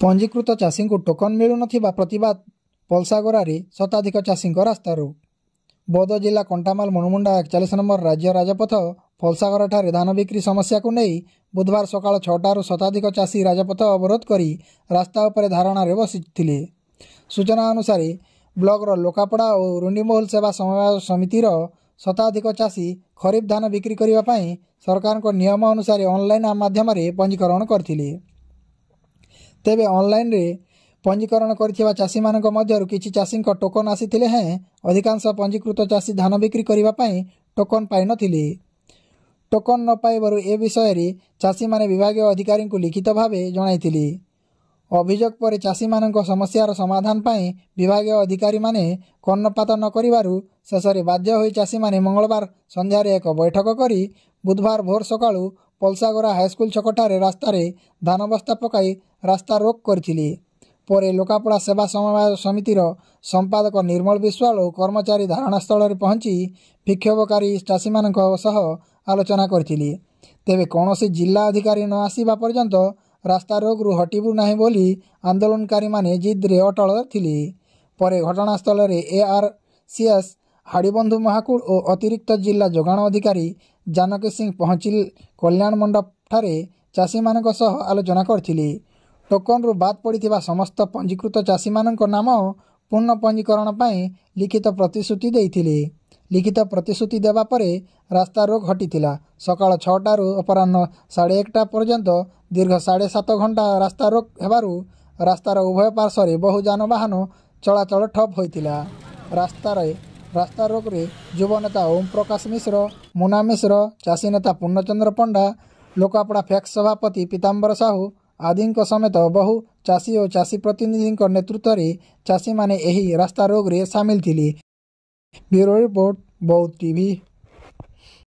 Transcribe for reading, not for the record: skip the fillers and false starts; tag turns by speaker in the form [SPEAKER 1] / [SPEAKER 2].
[SPEAKER 1] पंजीकृत चाषी को टोकन मिलू नथिबा प्रतिवाद पलसागरारे शताधिक चाषी रास्तारोक। बौद्ध जिला कंटामाल मणुमुंडा 41 नंबर राज्य राजपथ फलसागर ठारे धान बिक्री समस्या को नहीं बुधवार सकाळ 6टारू शताधिक चाषी राजपथ अवरोध कर रास्ता उपरे धारणा बसिथिले। सूचना अनुसार ब्लॉकर लोकापड़ा और रुंडीमोहल सेवा समवाय समितिर शताधिक चाषी खरीफ धान बिक्री करने सरकार को नियम अनुसार ऑनलाइन माध्यम पंजीकरण करथिले। तेबे ऑनलाइन रे पंजीकरण करथिबा चाषी मानक मध्यरु किछि चाषी टोकन आसीथिले हैं अधिकांश पंजीकृत चाषी धान बिक्री करने टोकन पाई नथिले। टोकन न पाइबारु ए विषय रे चाषी माने विभागीय अधिकारी को लिखित भावे जणाइथिले। अभियोग पर चाषी मानक समस्यार समाधान पाई विभागीय अधिकारी माने कर्णपात न करिबारु शेषरे बाध्य होई चाषी माने मंगलवार संध्यार एक बैठक करी बुधवार भोर सकाळू पलसागरा हाईस्कूल छकठारे रास्तारे धान बस्ता पकाई रास्ता रोक करथिले। परे लोकापड़ा सेवा समवाय समितिर संपादक निर्मल विश्वाल और कर्मचारी धारणास्थल में पहुंची विक्षोभकारी चाषी मानक सह आलोचना करथिले। तेबे कौनसी जिला अधिकारी न आसीबा पर्यंत रास्ता रोक रु हटिबु नाही बोली आंदोलनकारी माने जिद रे अटल थिले। परे घटनास्थल में ARCS हाड़ीबंधु महाकुड़ और अतिरिक्त जिला जोगाण अधिकारी जानकी सिंह पहुंची कल्याण मंडप ठारे चाषी मानक सह आलोचना करथिले। टोकन रु बाद पड़िथिबा समस्त पंजीकृत चाषी मानक नाम पूर्ण पंजीकरण पाई लिखित प्रतिश्रुति देइथिले। लिखित प्रतिश्रुति देवा परे रास्ता रोक हटिथिला। सकाळ 6टारू अपराह्न 1:30 पर्यंत दीर्घ 7.5 घंटा रास्ता रोक हेबारु रास्तार उभय पार्श्व बहु जानवाहन चलाचल ठप होइथिला। रास्ता रोक रे युव नेता ओम प्रकाश मिश्र, मुना मिश्र, चाषी नेता पूर्णचंद्र पंडा, लोकापड़ा फैक्स सभापति पीताम्बर साहू आदि समेत बहु चाषी और चाषी प्रतिनिधि नेतृत्व में चाषी माने एही रास्ता रोक रे सामिल थिले। ब्यूरो रिपोर्ट बौद्ध टीवी।